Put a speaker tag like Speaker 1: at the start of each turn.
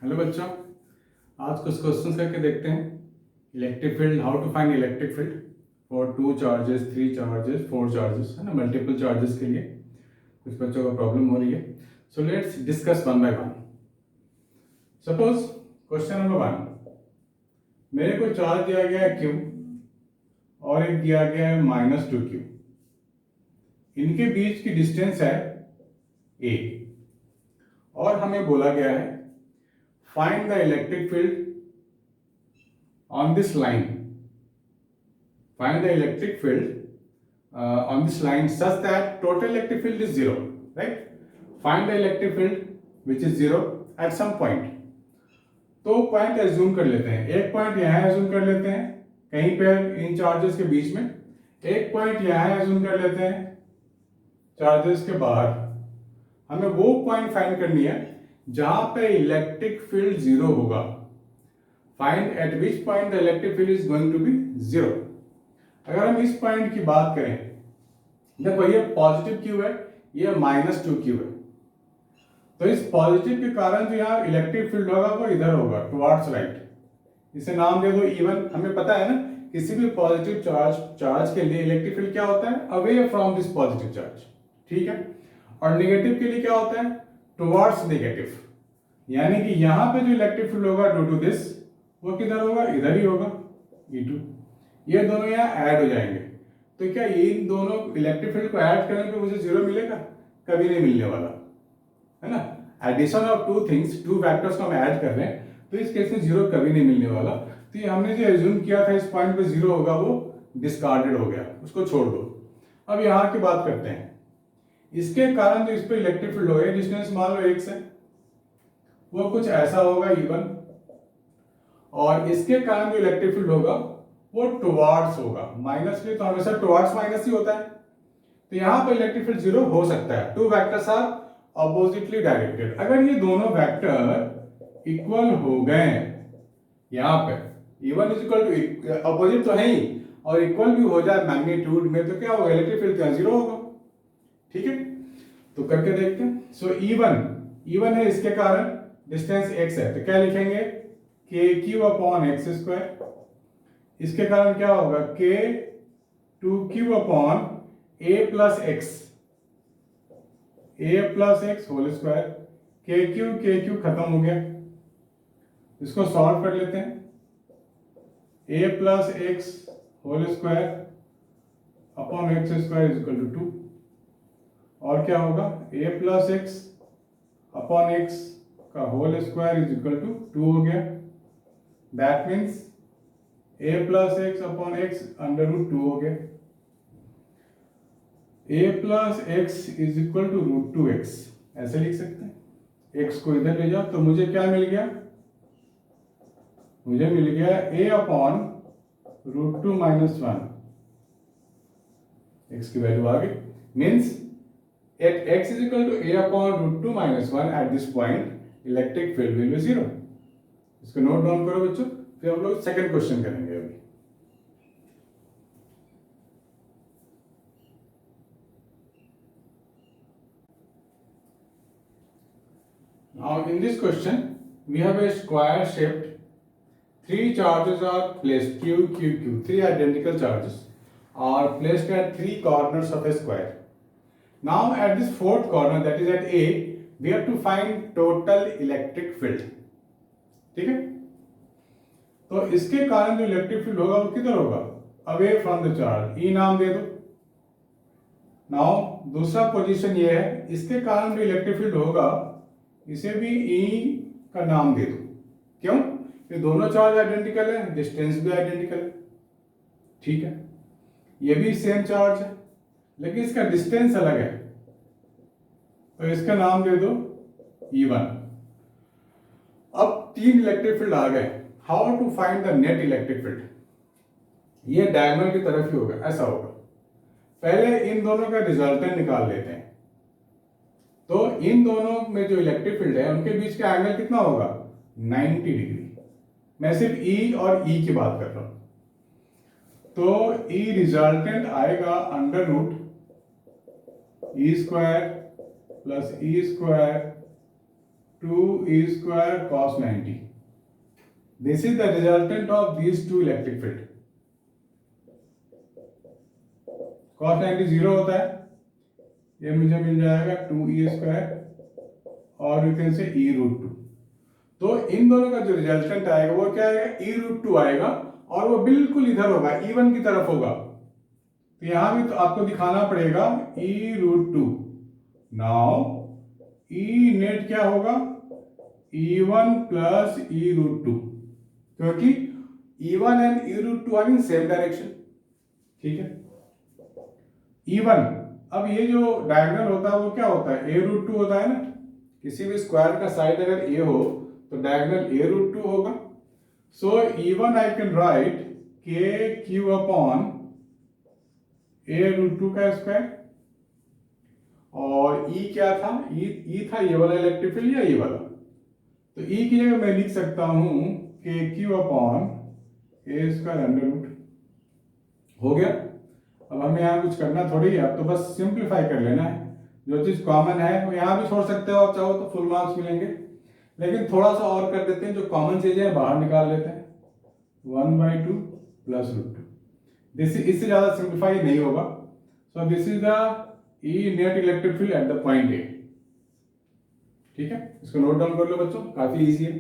Speaker 1: Hello बच्चों, आज कुछ क्वेश्चंस करके देखते हैं। Electric field, how to find electric field for 2 charges, 3 charges, 4 charges, है ना, मल्टीपल चार्जेस के लिए कुछ बच्चों को प्रॉब्लम हो रही है। So let's discuss one by one. Suppose question number 1, मेरे को चार्ज दिया गया है Q और एक दिया गया है -2Q। इनके बीच की डिस्टेंस है A और हमें बोला गया है find the electric field on this line. Find the electric field on this line such that total electric field is 0, right? Find the electric field which is 0 at some point. तो point assume कर लेते हैं, एक point यहाँ assume कर लेते हैं कहीं पे इन चार्जेस के बीच में, एक पॉइंट यहाँ एज्यूम कर लेते हैं चार्जेस के बाहर। हमें वो पॉइंट फाइंड करनी है जहां पे इलेक्ट्रिक फील्ड 0 होगा। Find at which point the electric field is going to be 0. अगर हम इस पॉइंट की बात करें, देखो ये पॉजिटिव क्यू है, ये -2Q है, तो इस पॉजिटिव के कारण जो यहाँ इलेक्ट्रिक फील्ड होगा वो इधर होगा, टुवर्ड्स राइट। इसे नाम दे दो E1। हमें पता है ना, किसी भी पॉजिटिव चार्ज के लिए इलेक्ट्रिक फील्ड क्या होता है, away from this positive charge, ठीक है। और नेगेटिव के लिए क्या होता है, टुवर्ड्स नेगेटिव। यानी कि यहाँ पे जो इलेक्ट्रिक फील्ड होगा ड्यू टू दिस, वो किधर होगा, इधर ही होगा, E2। ये दोनों यहाँ ऐड हो जाएंगे। तो क्या इन दोनों इलेक्ट्रिक फील्ड को ऐड करने पे मुझे 0 मिलेगा? कभी नहीं मिलने वाला, है ना। Addition of two things, two vectors को हम ऐड कर रहे हैं, तो इस केस में 0 कभी नहीं मिलने वाला। तो ये हमने जो एज्यूम किया था इस पॉइंट पे 0 होगा, वो डिस्कार्डेड हो गया, उसको छोड़ दो। अब यहाँ की बात करते हैं। इसके कारण जो इस पे इलेक्ट्रिक फील्ड होगा, डिस्टेंस मान लो 1 से, वो कुछ ऐसा होगा E1, और इसके कारण जो इलेक्ट्रिक फील्ड होगा वो टुवर्ड्स होगा। माइनस में तो हमेशा टुवर्ड्स माइनस ही होता है, तो यहाँ पर इलेक्ट्रिक फील्ड 0 हो सकता है। Two vectors are oppositely directed. अगर ये दोनों वेक्टर इक्वल हो गए यहाँ पे, E1 is equal to, opposite तो है ही, और इक्वल भी हो जाए मैग्नीट्यूड में, तो क्या होगा, इलेक्ट्रिक फील्ड 0 होगा, ठीक है। तो करके देखते हैं। सो E1 है, इसके कारण डिस्टेंस x है, तो क्या लिखेंगे, KQ अपॉन एक्स स्क्वायर। इसके कारण क्या होगा, K2Q upon A plus x whole square. KQ खत्म हो गया, इसको सॉल्व कर लेते हैं। A plus x whole square upon x square is equal to 2, और क्या होगा, A plus x upon x का whole square is equal to 2 हो गया। That means a plus x upon x under root 2 हो गया। a plus x is equal to root 2x, ऐसे लिख सकते हैं। x को इधर ले जाओ, तो मुझे क्या मिल गया, मुझे मिल गया a upon root 2 minus 1। x की वैल्यू आ गई, means at x is equal to a upon root 2 minus 1 at this point electric field will be 0। इसको नोट डाउन करो बच्चों, फिर हम लोग सेकंड क्वेश्चन करेंगे अभी। Now in this question we have a square shaped, 3 charges are placed, Q, 3 identical charges are placed at 3 corners of a square. Now at this fourth corner, that is at A, we have to find total electric field, ठीक है। तो इसके कारण जो electric field होगा वो किधर होगा, away from the charge, E नाम दे दो। नाउ दूसरा पोजीशन ये है, इसके कारण जो इलेक्ट्रिक फील्ड होगा इसे भी E का नाम दे दो। क्यों, ये दोनों चार्ज आइडेंटिकल है, डिस्टेंस भी आइडेंटिकल है, ठीक है। ये भी सेम चार्ज है, लेकिन इसका डिस्टेंस अलग है, तो इसका नाम दे दो E1। अब 3 इलेक्ट्रिक फील्ड आ गए। How to find the net electric field, ये डायगोनल की तरफ ही होगा, ऐसा होगा। पहले इन दोनों का रिजल्टेंट निकाल लेते हैं। तो इन दोनों में जो इलेक्ट्रिक फील्ड है उनके बीच का एंगल कितना होगा, 90 डिग्री। मैं सिर्फ E और E की बात कर रहा हूं, तो E रिजल्टेंट आएगा under root E square plus E square 2e square cos 90. This is the resultant of these two electric field. cos 90 0 होता है, ये मुझे मिल जाएगा 2e स्क्वायर और you can say e root 2। तो इन दोनों का जो रिजल्टेंट आएगा वो क्या आएगा, e रूट 2 आएगा और वो बिल्कुल इधर होगा, E1 की तरफ होगा। तो यहां भी तो आपको दिखाना पड़ेगा e root 2। Now e net क्या होगा, E1 प्लस e रूट 2, क्योंकि E1 and e root 2 are in same direction. ठीक है, E1, अब ये जो डायगोनल होता है वो क्या होता है, a रूट 2 होता है ना। किसी भी स्क्वायर का साइड अगर a हो तो डायगोनल a रूट 2 होगा। So E1 I can write k Q upon a root 2 का स्क्वायर, और E क्या था, E था ये वाला इलेक्ट्रिक फील्ड या ये वाला। तो E की जगह मैं लिख सकता हूं k Q upon a square under root. हो गया। अब हमें यहाँ कुछ करना थोड़ी है, अब तो बस सिंप्लीफाई कर लेना है। जो चीज कॉमन है वो यहाँ भी छोड़ सकते हो आप चाहो तो, फुल मार्क्स मिलेंगे। लेकिन थोड़ा सा और कर देते हैं, जो कॉमन चीजें हैं बाहर निकाल लेते हैं। 1/2 प्लस रूट 2, दिस इससे ज्यादा सिंप्लीफाई नहीं होगा। So this is the E net electric field at the point A. ठीक है, इसको नोट डाउन कर लो बच्चों, काफी इजी है।